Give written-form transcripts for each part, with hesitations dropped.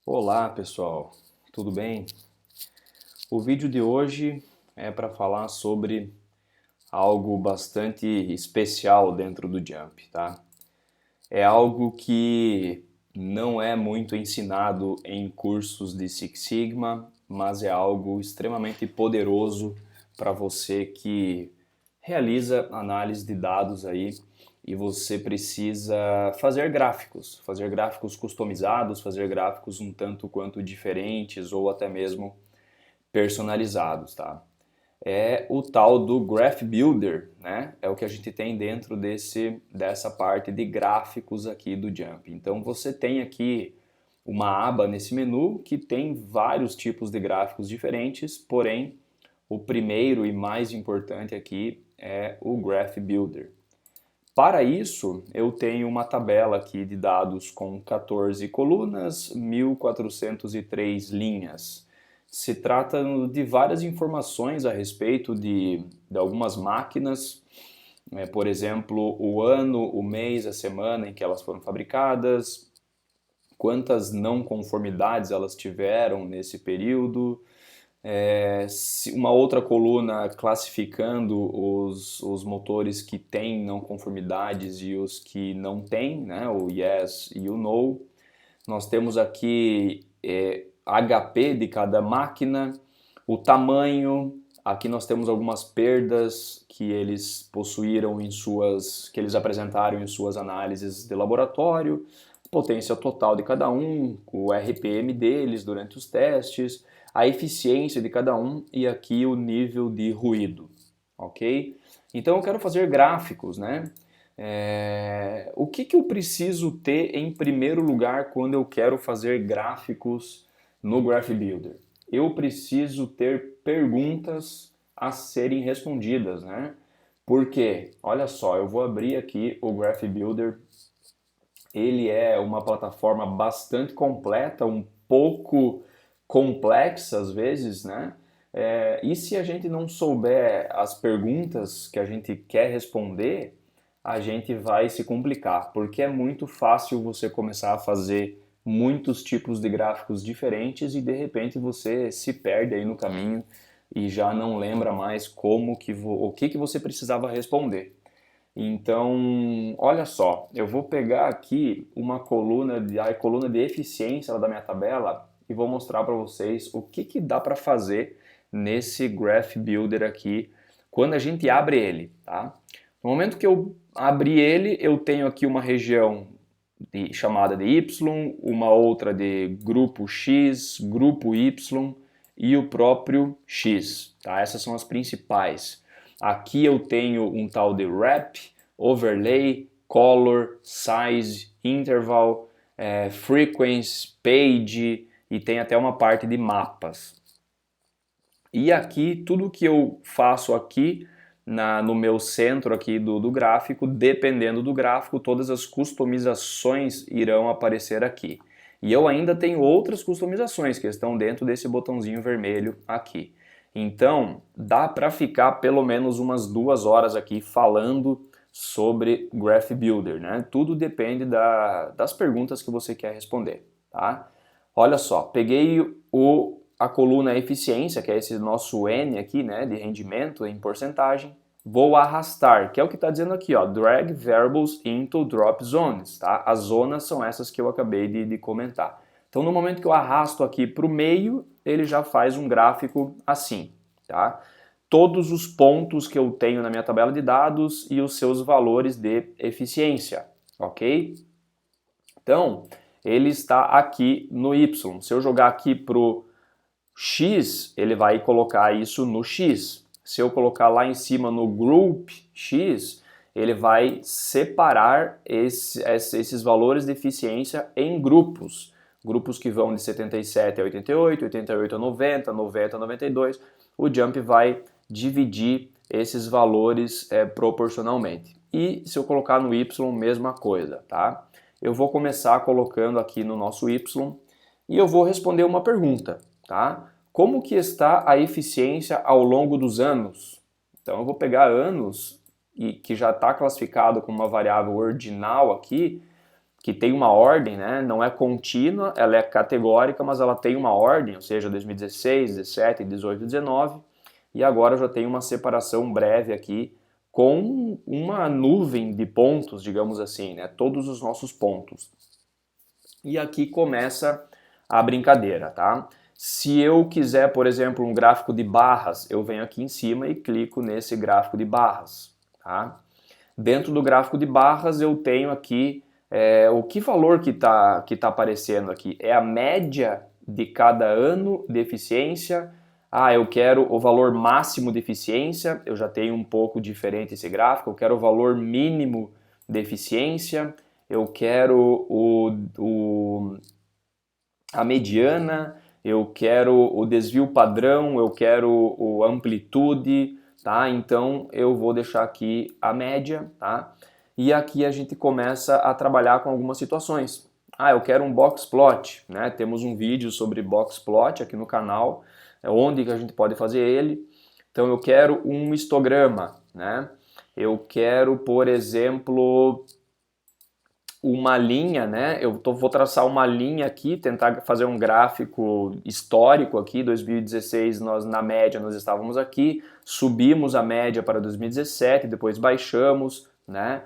Olá pessoal, tudo bem? O vídeo de hoje é para falar sobre algo bastante especial dentro do Jump, tá? É algo que não é muito ensinado em cursos de Six Sigma, mas é algo extremamente poderoso para você que realiza análise de dados aí e você precisa fazer gráficos customizados, fazer gráficos um tanto quanto diferentes ou até mesmo personalizados, tá? É o tal do Graph Builder, né? É o que a gente tem dentro dessa parte de gráficos aqui do Jump. Então você tem aqui uma aba nesse menu que tem vários tipos de gráficos diferentes, porém o primeiro e mais importante aqui é o Graph Builder. Para isso, eu tenho uma tabela aqui de dados com 14 colunas, 1403 linhas. Se trata de várias informações a respeito de algumas máquinas, por exemplo, o ano, o mês, a semana em que elas foram fabricadas, quantas não conformidades elas tiveram nesse período, uma outra coluna classificando os motores que têm não conformidades e os que não têm, né, o yes e o no. Nós temos aqui HP de cada máquina, o tamanho, aqui nós temos algumas perdas que eles possuíram que eles apresentaram em suas análises de laboratório, potência total de cada um, o RPM deles durante os testes, a eficiência de cada um e aqui o nível de ruído, ok? Então eu quero fazer gráficos, né? O que eu preciso ter em primeiro lugar quando eu quero fazer gráficos no Graph Builder? Eu preciso ter perguntas a serem respondidas, né? Porque, olha só, eu vou abrir aqui o Graph Builder. Ele é uma plataforma bastante completa, um pouco complexa às vezes, né? E se a gente não souber as perguntas que a gente quer responder, a gente vai se complicar, porque é muito fácil você começar a fazer muitos tipos de gráficos diferentes e de repente você se perde aí no caminho e já não lembra mais o que você precisava responder. Então, olha só, eu vou pegar aqui a coluna de eficiência da minha tabela e vou mostrar para vocês o que dá para fazer nesse Graph Builder aqui quando a gente abre ele, tá? No momento que eu abri ele, eu tenho aqui uma região chamada de Y, uma outra de grupo X, grupo Y e o próprio X, tá? Essas são as principais. Aqui eu tenho um tal de wrap, overlay, color, size, interval, frequency, page e tem até uma parte de mapas. E aqui, tudo que eu faço aqui no meu centro aqui do gráfico, dependendo do gráfico, todas as customizações irão aparecer aqui. E eu ainda tenho outras customizações que estão dentro desse botãozinho vermelho aqui. Então, dá para ficar pelo menos umas 2 horas aqui falando sobre Graph Builder, né? Tudo depende das perguntas que você quer responder, tá? Olha só, peguei a coluna eficiência, que é esse nosso N aqui, né, de rendimento em porcentagem, vou arrastar, que é o que está dizendo aqui, ó, drag variables into drop zones, tá? As zonas são essas que eu acabei de comentar. Então, no momento que eu arrasto aqui para o meio, ele já faz um gráfico assim, tá? Todos os pontos que eu tenho na minha tabela de dados e os seus valores de eficiência, ok? Então, ele está aqui no Y. Se eu jogar aqui pro X, ele vai colocar isso no X. Se eu colocar lá em cima no Group X, ele vai separar esses valores de eficiência em grupos. Grupos que vão de 77 a 88, 88 a 90, 90 a 92. O Jump vai dividir esses valores proporcionalmente. E se eu colocar no Y, mesma coisa, tá? Eu vou começar colocando aqui no nosso Y e eu vou responder uma pergunta, tá? Como que está a eficiência ao longo dos anos? Então eu vou pegar anos, que já está classificado como uma variável ordinal aqui, que tem uma ordem, né? Não é contínua, ela é categórica, mas ela tem uma ordem, ou seja, 2016, 17, 18, 19, e agora eu já tenho uma separação breve aqui com uma nuvem de pontos, digamos assim, né? Todos os nossos pontos. E aqui começa a brincadeira, tá? Se eu quiser, por exemplo, um gráfico de barras, eu venho aqui em cima e clico nesse gráfico de barras, tá? Dentro do gráfico de barras eu tenho aqui o que valor que tá aparecendo aqui? É a média de cada ano de eficiência. Ah, eu quero o valor máximo de eficiência, eu já tenho um pouco diferente esse gráfico. Eu quero o valor mínimo de eficiência, eu quero a mediana, eu quero o desvio padrão, eu quero o amplitude, tá? Então eu vou deixar aqui a média, tá? E aqui a gente começa a trabalhar com algumas situações. Ah, eu quero um box plot, né? Temos um vídeo sobre box plot aqui no canal, onde que a gente pode fazer ele. Então eu quero um histograma, né? Eu quero, por exemplo, uma linha, né? Vou traçar uma linha aqui, tentar fazer um gráfico histórico aqui. 2016, na média, nós estávamos aqui, subimos a média para 2017, depois baixamos, né?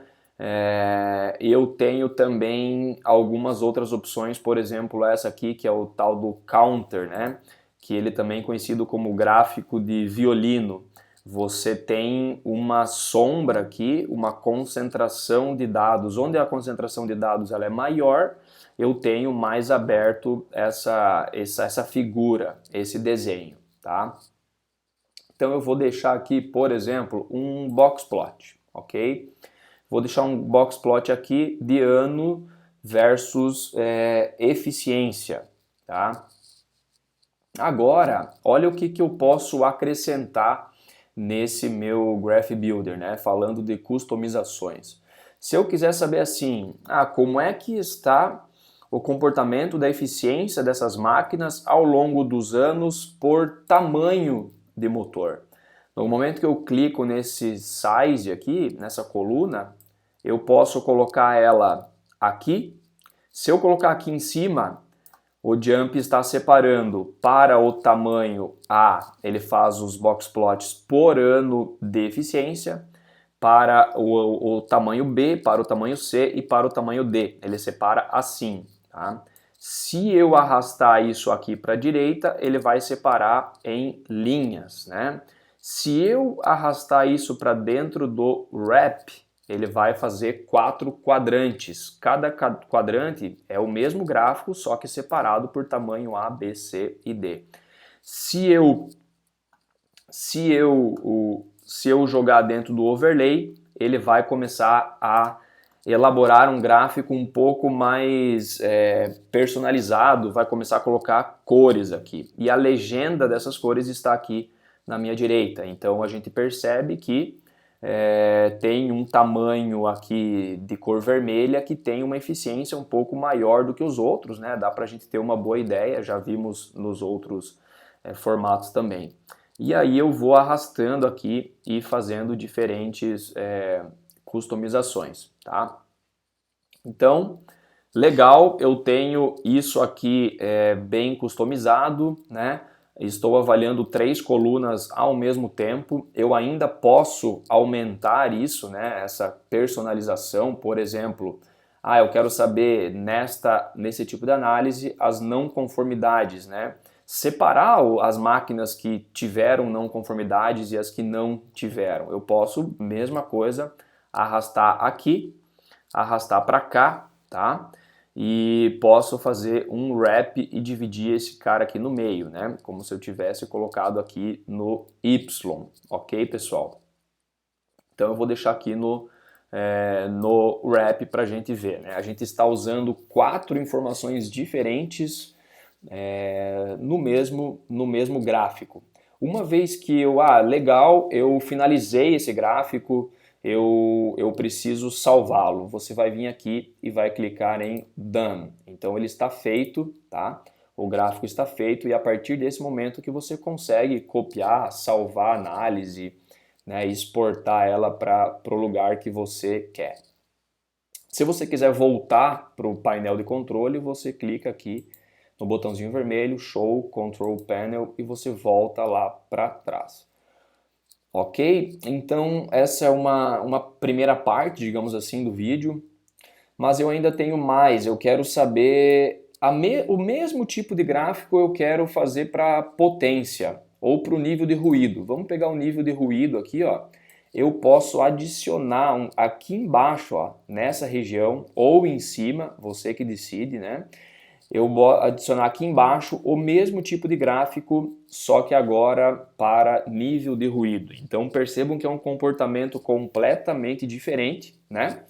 Eu tenho também algumas outras opções, por exemplo, essa aqui, que é o tal do counter, né? Que ele também é conhecido como gráfico de violino. Você tem uma sombra aqui, uma concentração de dados. Onde a concentração de dados ela é maior, eu tenho mais aberto essa figura, esse desenho, tá? Então eu vou deixar aqui, por exemplo, um box plot, ok? Vou deixar um box plot aqui de ano versus eficiência, tá? Agora, olha o que eu posso acrescentar nesse meu Graph Builder, né? Falando de customizações. Se eu quiser saber assim, como é que está o comportamento da eficiência dessas máquinas ao longo dos anos por tamanho de motor. No momento que eu clico nesse size aqui, nessa coluna, eu posso colocar ela aqui. Se eu colocar aqui em cima, o Jump está separando para o tamanho A, ele faz os box plots por ano de eficiência, para o tamanho B, para o tamanho C e para o tamanho D. Ele separa assim, tá? Se eu arrastar isso aqui para a direita, ele vai separar em linhas, né? Se eu arrastar isso para dentro do wrap, ele vai fazer 4 quadrantes. Cada quadrante é o mesmo gráfico, só que separado por tamanho A, B, C e D. Se eu jogar dentro do overlay, ele vai começar a elaborar um gráfico um pouco mais personalizado, vai começar a colocar cores aqui. E a legenda dessas cores está aqui na minha direita. Então a gente percebe que tem um tamanho aqui de cor vermelha que tem uma eficiência um pouco maior do que os outros, né? Dá para a gente ter uma boa ideia, já vimos nos outros formatos também. E aí eu vou arrastando aqui e fazendo diferentes customizações, tá? Então, legal, eu tenho isso aqui bem customizado, né? Estou avaliando 3 colunas ao mesmo tempo. Eu ainda posso aumentar isso, né? Essa personalização, por exemplo, eu quero saber nesse tipo de análise as não conformidades, né? Separar as máquinas que tiveram não conformidades e as que não tiveram. Eu posso, mesma coisa, arrastar aqui, arrastar para cá, tá? E posso fazer um wrap e dividir esse cara aqui no meio, né? Como se eu tivesse colocado aqui no Y, ok, pessoal? Então eu vou deixar aqui no wrap para a gente ver, né? A gente está usando 4 informações diferentes no mesmo gráfico. Uma vez que legal, eu finalizei esse gráfico, eu preciso salvá-lo. Você vai vir aqui e vai clicar em Done. Então ele está feito, tá? O gráfico está feito e a partir desse momento que você consegue copiar, salvar a análise, né, e exportar ela para o lugar que você quer. Se você quiser voltar para o painel de controle, você clica aqui no botãozinho vermelho, Show Control Panel, e você volta lá para trás. Ok? Então essa é uma primeira parte, digamos assim, do vídeo, mas eu ainda tenho mais, eu quero saber o mesmo tipo de gráfico eu quero fazer para potência ou para o nível de ruído. Vamos pegar o nível de ruído aqui, ó. Eu posso adicionar aqui embaixo, ó, nessa região ou em cima, você que decide, né? Eu vou adicionar aqui embaixo o mesmo tipo de gráfico, só que agora para nível de ruído. Então percebam que é um comportamento completamente diferente, né?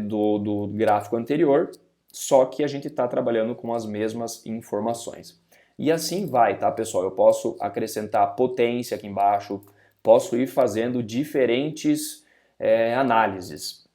Do gráfico anterior, só que a gente está trabalhando com as mesmas informações. E assim vai, tá, pessoal? Eu posso acrescentar potência aqui embaixo, posso ir fazendo diferentes análises.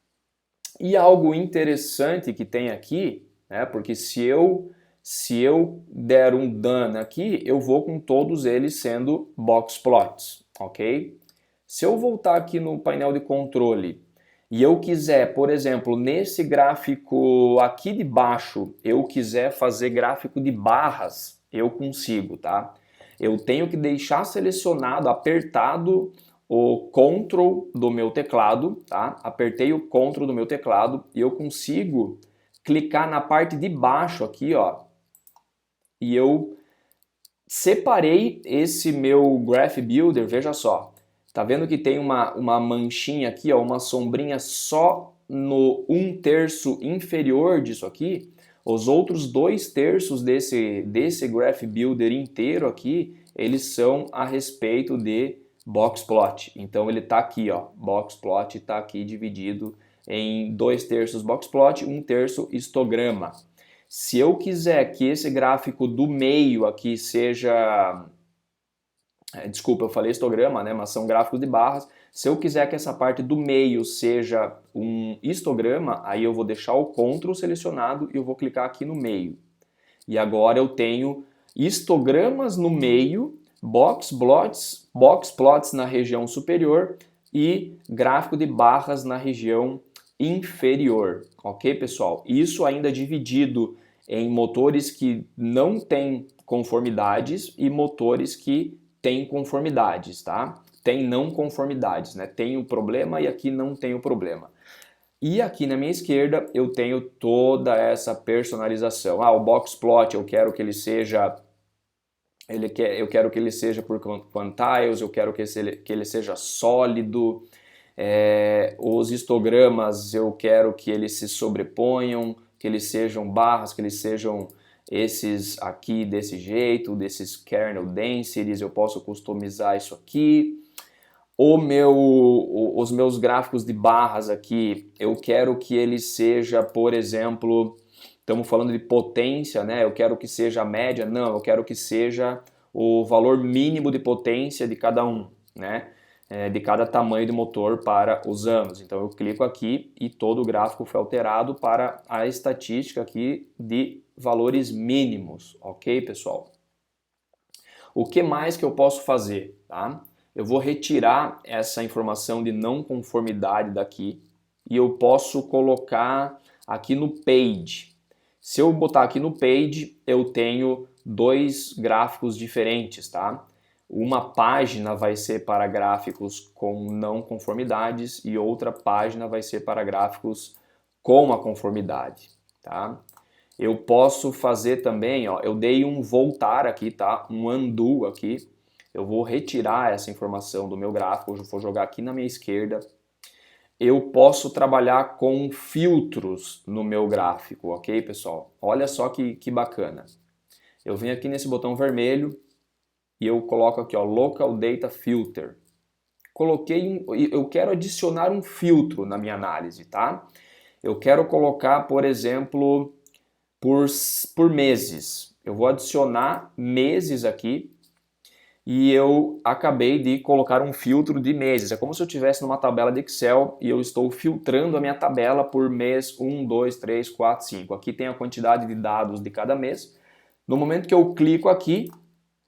E algo interessante que tem aqui, né, porque se eu der um done aqui, eu vou com todos eles sendo box plots, ok? Se eu voltar aqui no painel de controle e eu quiser, por exemplo, nesse gráfico aqui de baixo, eu quiser fazer gráfico de barras, eu consigo, tá? Eu tenho que deixar selecionado, apertado o Ctrl do meu teclado, tá? Apertei o Ctrl do meu teclado e eu consigo clicar na parte de baixo aqui, ó, e eu separei esse meu Graph Builder, veja só. Tá vendo que tem uma manchinha aqui, ó, uma sombrinha só no 1/3 inferior disso aqui? Os outros 2/3 desse Graph Builder inteiro aqui, eles são a respeito de Boxplot. Então ele tá aqui, ó, Boxplot tá aqui dividido em 2/3 Boxplot, 1/3 histograma. Se eu quiser que esse gráfico do meio aqui seja... Desculpa, eu falei histograma, né? Mas são gráficos de barras. Se eu quiser que essa parte do meio seja um histograma, aí eu vou deixar o Ctrl selecionado e eu vou clicar aqui no meio. E agora eu tenho histogramas no meio, box plots na região superior e gráfico de barras na região inferior. Ok, pessoal? Isso ainda dividido em motores que não têm conformidades e motores que têm conformidades, tá? Tem não conformidades, né? Tem o problema e aqui não tem o problema. E aqui na minha esquerda eu tenho toda essa personalização. O box plot eu quero que ele seja eu quero que ele seja por quantiles, eu quero que ele seja sólido. Os histogramas eu quero que eles se sobreponham, que eles sejam barras, que eles sejam esses aqui desse jeito, desses kernel densities, eu posso customizar isso aqui. Os meus gráficos de barras aqui, eu quero que ele seja, por exemplo, estamos falando de potência, né? Eu quero que seja a média, não, eu quero que seja o valor mínimo de potência de cada um, né? De cada tamanho de motor para os anos. Então eu clico aqui e todo o gráfico foi alterado para a estatística aqui de valores mínimos, ok, pessoal? O que mais que eu posso fazer, tá? Eu vou retirar essa informação de não conformidade daqui e eu posso colocar aqui no page. Se eu botar aqui no page, eu tenho dois gráficos diferentes, tá? Uma página vai ser para gráficos com não conformidades e outra página vai ser para gráficos com a conformidade, tá? Eu posso fazer também, ó, eu dei um voltar aqui, tá? Um undo aqui. Eu vou retirar essa informação do meu gráfico, eu vou jogar aqui na minha esquerda. Eu posso trabalhar com filtros no meu gráfico, ok, pessoal? Olha só que bacana. Eu venho aqui nesse botão vermelho e eu coloco aqui, ó, Local Data Filter. Eu quero adicionar um filtro na minha análise, tá? Eu quero colocar, por exemplo, por meses. Eu vou adicionar meses aqui e eu acabei de colocar um filtro de meses. É como se eu estivesse numa tabela de Excel e eu estou filtrando a minha tabela por mês 1, 2, 3, 4, 5. Aqui tem a quantidade de dados de cada mês. No momento que eu clico aqui,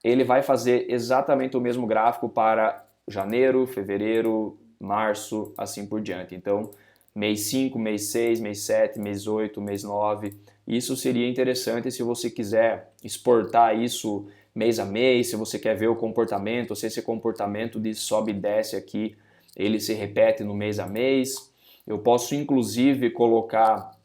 ele vai fazer exatamente o mesmo gráfico para janeiro, fevereiro, março, assim por diante. Então, mês 5, mês 6, mês 7, mês 8, mês 9. Isso seria interessante se você quiser exportar isso mês a mês, se você quer ver o comportamento, se esse comportamento de sobe e desce aqui, ele se repete no mês a mês. Eu posso inclusive colocar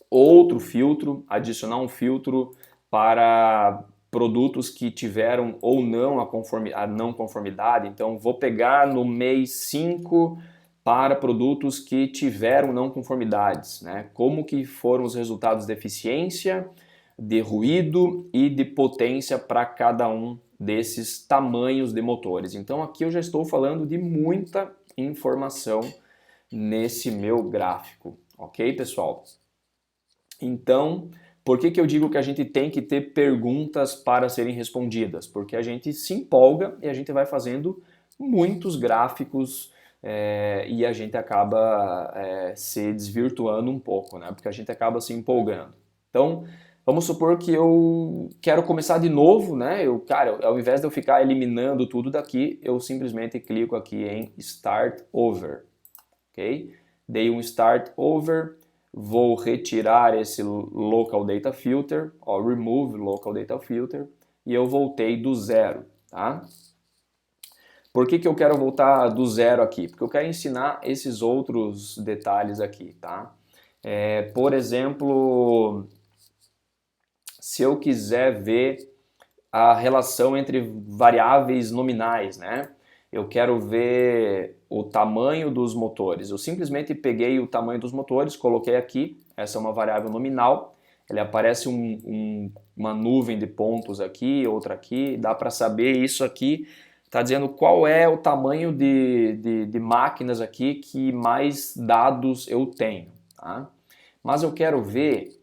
outro filtro, adicionar um filtro para produtos que tiveram ou não a não conformidade. Então vou pegar no mês 5 para produtos que tiveram não conformidades, né? Como que foram os resultados de eficiência, de ruído e de potência para cada um desses tamanhos de motores. Então aqui eu já estou falando de muita informação nesse meu gráfico, ok, pessoal? Então, por que eu digo que a gente tem que ter perguntas para serem respondidas? Porque a gente se empolga e a gente vai fazendo muitos gráficos e a gente acaba se desvirtuando um pouco, né? Porque a gente acaba se empolgando. Então, vamos supor que eu quero começar de novo, né? Cara, ao invés de eu ficar eliminando tudo daqui, eu simplesmente clico aqui em Start Over, ok? Dei um Start Over. Vou retirar esse Local Data Filter, ó, Remove Local Data Filter, e eu voltei do zero, tá? Por que eu quero voltar do zero aqui? Porque eu quero ensinar esses outros detalhes aqui, tá? Por exemplo, se eu quiser ver a relação entre variáveis nominais, né? Eu quero ver o tamanho dos motores. Eu simplesmente peguei o tamanho dos motores, coloquei aqui, essa é uma variável nominal, ele aparece uma nuvem de pontos aqui, outra aqui, dá para saber isso aqui, está dizendo qual é o tamanho de máquinas aqui que mais dados eu tenho. Tá? Mas eu quero ver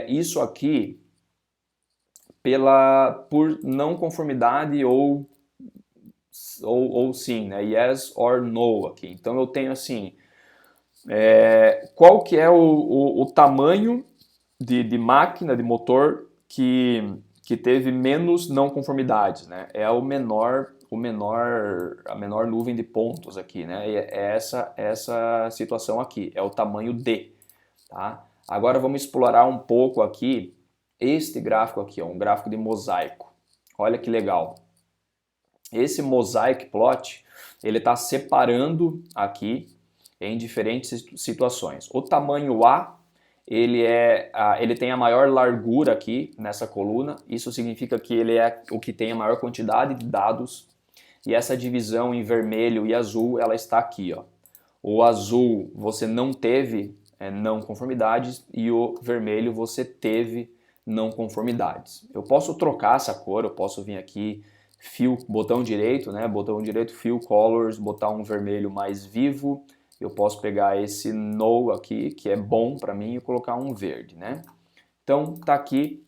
isso aqui por não conformidade ou sim, né? Yes or no aqui. Então eu tenho assim, qual que é o tamanho de máquina, de motor que teve menos não conformidades, né? É a menor nuvem de pontos aqui, né? E é essa situação aqui, é o tamanho D, tá? Agora vamos explorar um pouco aqui este gráfico aqui, ó, um gráfico de mosaico. Olha que legal. Esse mosaic plot, ele está separando aqui em diferentes situações. O tamanho A, ele tem a maior largura aqui nessa coluna, isso significa que ele é o que tem a maior quantidade de dados, e essa divisão em vermelho e azul, ela está aqui, ó. O azul você não teve não conformidades e o vermelho você teve não conformidades. Eu posso trocar essa cor, eu posso vir aqui Fill, botão direito, né? Botão direito, Fill Colors, botar um vermelho mais vivo. Eu posso pegar esse No aqui, que é bom para mim, e colocar um verde, né? Então, tá aqui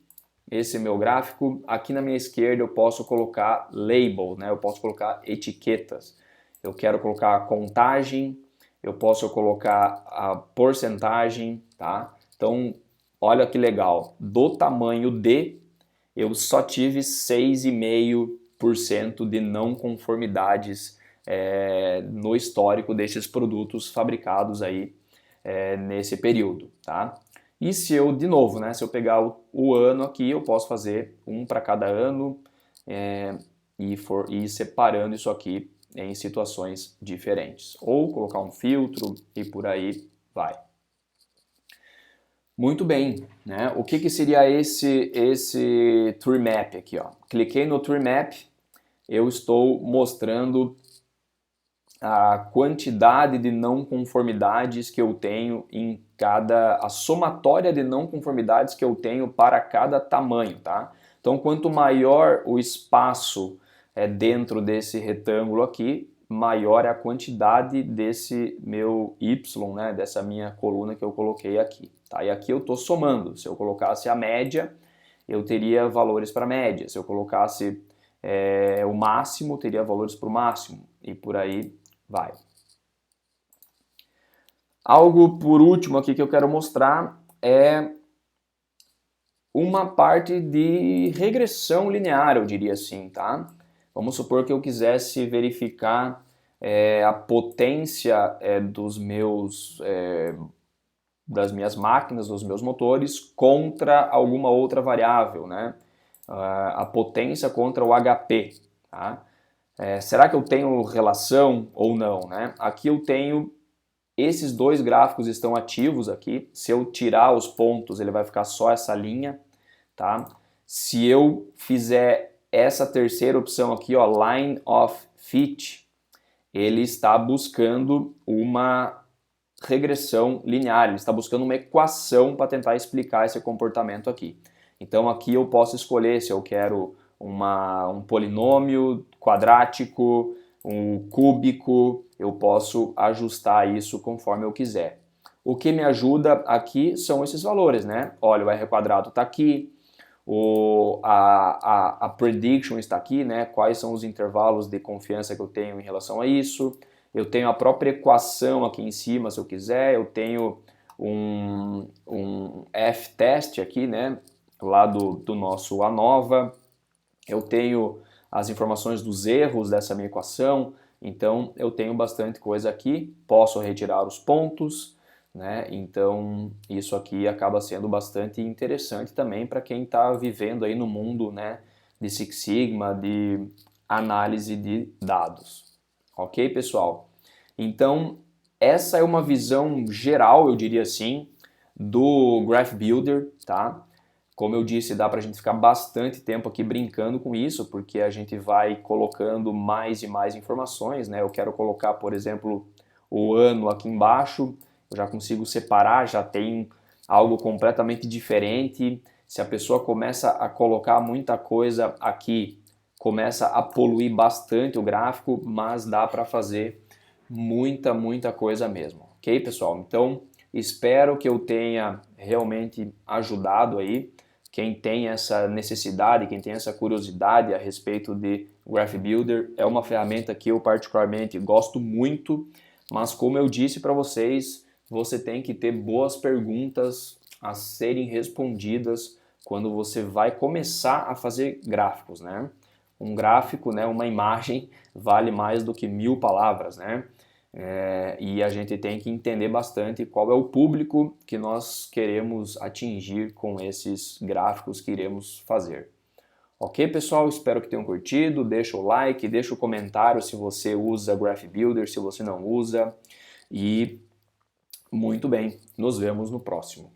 esse meu gráfico. Aqui na minha esquerda eu posso colocar label, né? Eu posso colocar etiquetas. Eu quero colocar a contagem, eu posso colocar a porcentagem, tá? Então, olha que legal. Do tamanho D, eu só tive 6,5% de não conformidades no histórico desses produtos fabricados aí nesse período, tá? E se eu, de novo, né, se eu pegar o ano aqui, eu posso fazer um para cada ano e ir separando isso aqui em situações diferentes. Ou colocar um filtro e por aí vai. Muito bem, né? O que seria esse tree map aqui, ó? Cliquei no tree map, eu estou mostrando a quantidade de não conformidades que eu tenho a somatória de não conformidades que eu tenho para cada tamanho, tá? Então, quanto maior o espaço dentro desse retângulo aqui, maior é a quantidade desse meu Y, né, dessa minha coluna que eu coloquei aqui. Tá? E aqui eu estou somando. Se eu colocasse a média, eu teria valores para a média. Se eu colocasse o máximo, teria valores para o máximo. E por aí vai. Algo por último aqui que eu quero mostrar é uma parte de regressão linear, eu diria assim, tá? Vamos supor que eu quisesse verificar a potência das minhas máquinas, dos meus motores, contra alguma outra variável, né? A potência contra o HP, tá? Será que eu tenho relação ou não, né? Aqui eu tenho, esses dois gráficos estão ativos aqui. Se eu tirar os pontos, ele vai ficar só essa linha, tá? Se eu fizer essa terceira opção aqui, ó, line of fit, ele está buscando uma regressão linear, ele está buscando uma equação para tentar explicar esse comportamento aqui. Então aqui eu posso escolher se eu quero um polinômio quadrático, um cúbico, eu posso ajustar isso conforme eu quiser. O que me ajuda aqui são esses valores, né? Olha, o r quadrado está aqui, a prediction está aqui, né? Quais são os intervalos de confiança que eu tenho em relação a isso. Eu tenho a própria equação aqui em cima, se eu quiser. Eu tenho um f-test aqui, né? Lá do nosso ANOVA. Eu tenho as informações dos erros dessa minha equação. Então, eu tenho bastante coisa aqui. Posso retirar os pontos, né? Então, isso aqui acaba sendo bastante interessante também para quem está vivendo aí no mundo, né, de Six Sigma, de análise de dados. Ok, pessoal? Então, essa é uma visão geral, eu diria assim, do Graph Builder, tá? Como eu disse, dá para a gente ficar bastante tempo aqui brincando com isso, porque a gente vai colocando mais e mais informações, né? Eu quero colocar, por exemplo, o ano aqui embaixo, eu já consigo separar, já tem algo completamente diferente. Se a pessoa começa a colocar muita coisa aqui, começa a poluir bastante o gráfico, mas dá para fazer muita coisa mesmo. Ok, pessoal? Então, espero que eu tenha realmente ajudado aí. Quem tem essa necessidade, quem tem essa curiosidade a respeito de Graph Builder, é uma ferramenta que eu particularmente gosto muito, mas como eu disse para vocês, você tem que ter boas perguntas a serem respondidas quando você vai começar a fazer gráficos, né? Um gráfico, né, uma imagem, vale mais do que 1000 palavras, né? E a gente tem que entender bastante qual é o público que nós queremos atingir com esses gráficos que iremos fazer. Ok, pessoal? Espero que tenham curtido. Deixa o like, deixa o comentário se você usa Graph Builder, se você não usa. E muito bem, nos vemos no próximo.